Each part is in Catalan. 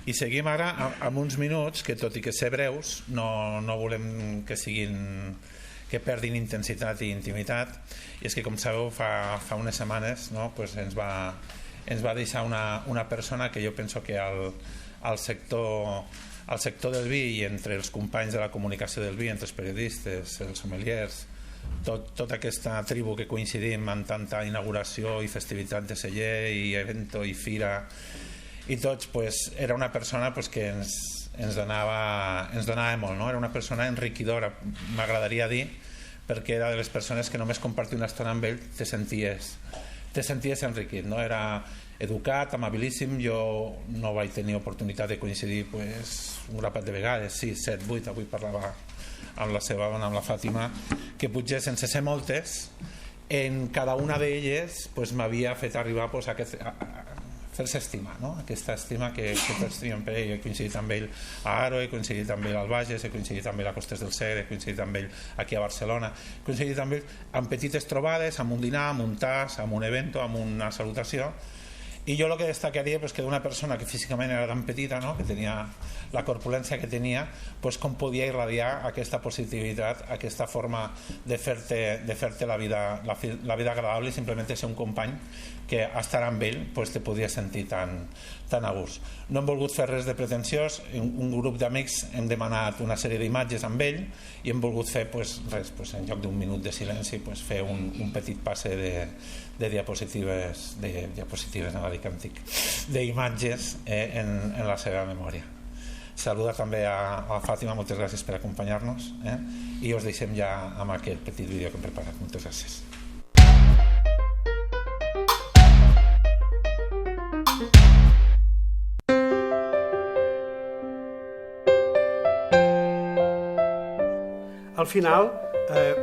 I seguim ara amb uns minuts que, tot i que ser breus, no volem que perdin intensitat i intimitat, i és que, com sabeu, fa unes setmanes ens va deixar una persona que jo penso que al sector del vi i entre els companys de la comunicació del vi, entre els periodistes, els sommeliers, tota aquesta tribu que coincidim en tanta inauguració i festivitat de celler i evento i fira i tots, era una persona que ens donava molt, no? Era una persona enriquidora, m'agradaria dir, perquè era de les persones que només compartir una estona amb ell te senties enriquit, no? Era educat, amabilíssim. Jo no vaig tenir oportunitat de coincidir un grapat de vegades, 6, 7, 8, avui parlava amb la seva dona, amb la Fàtima, que potser sense ser moltes, en cada una d'elles m'havia fet arribar fer-se estimar, no? Aquesta estima que tots teníem per ell. He coincidit amb ell a Aro, he coincidit amb ell al Bages, he coincidit amb ell a Costes del Segre, he coincidit amb ell aquí a Barcelona, he coincidit amb ell en petites trobades, amb un dinar, amb un tas, amb un evento, amb una salutació. I jo el que destacaria és que d'una persona que físicament era tan petita, no? Que tenia la corpulència que tenia, com podia irradiar aquesta positivitat, aquesta forma de fer-te la vida agradable i simplement ser un company que estar amb ell te podia sentir tan a gust. No hem volgut fer res de pretensiós. Un grup d'amics hem demanat una sèrie d'imatges amb ell i hem volgut fer res, en lloc d'un minut de silenci, fer un petit passe de diapositives, no dic antic, d'imatges en la seva memòria. Saludar també a Fàtima, moltes gràcies per acompanyar-nos, i us deixem ja amb aquest petit vídeo que hem preparat. Moltes gràcies. Al final,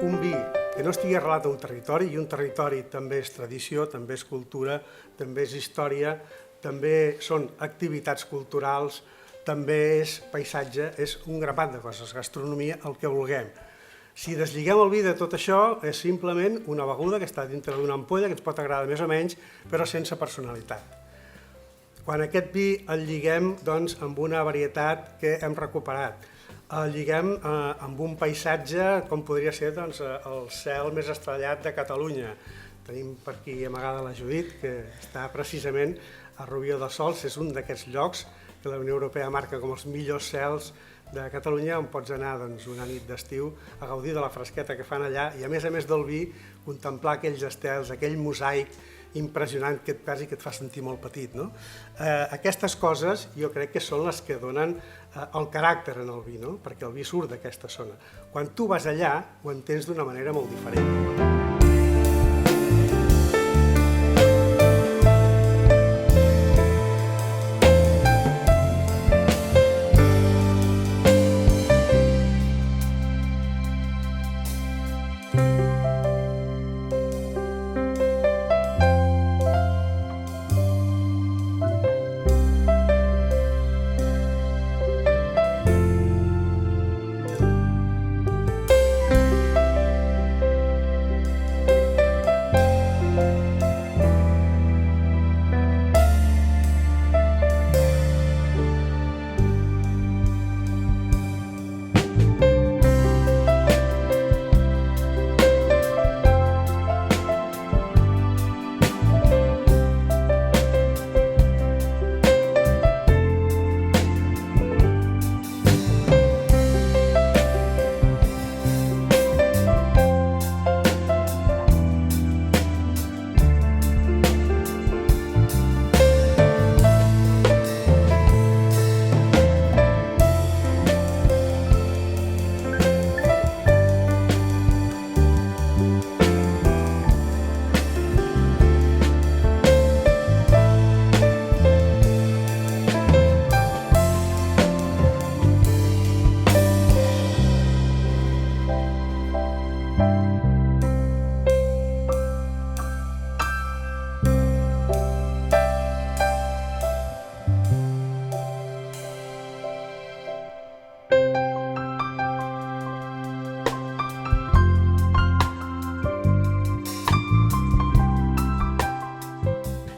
un vi que no estigui arrelat a un territori, i un territori també és tradició, també és cultura, també és història, també són activitats culturals, també és paisatge, és un grapat de coses, gastronomia, el que vulguem. Si deslligem el vi de tot això, és simplement una beguda que està dintre d'una ampolla, que ens pot agradar més o menys, però sense personalitat. Quan aquest vi el lliguem amb una varietat que hem recuperat, el lliguem amb un paisatge com podria ser el cel més estrellat de Catalunya. Tenim per aquí amagada la Judit, que està precisament a Rubió de Sols, és un d'aquests llocs que la Unió Europea marca com els millors cels de Catalunya, on pots anar una nit d'estiu a gaudir de la fresqueta que fan allà i, a més del vi, contemplar aquells estels, aquell mosaic impressionant que quasi que et fa sentir molt petit. Aquestes coses jo crec que són les que donen el caràcter en el vi, perquè el vi surt d'aquesta zona. Quan tu vas allà ho entens d'una manera molt diferent.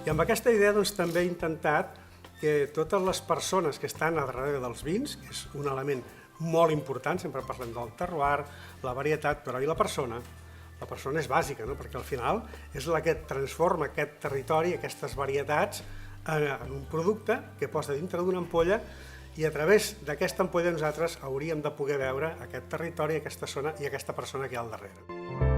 I amb aquesta idea també he intentat que totes les persones que estan a darrere dels vins, que és un element molt important, sempre parlem del terroir, la varietat, però i la persona és bàsica, no? Perquè al final és la que transforma aquest territori, aquestes varietats, en un producte que posa dintre d'una ampolla, i a través d'aquesta ampolla nosaltres hauríem de poder veure aquest territori, aquesta zona i aquesta persona que hi ha al darrere.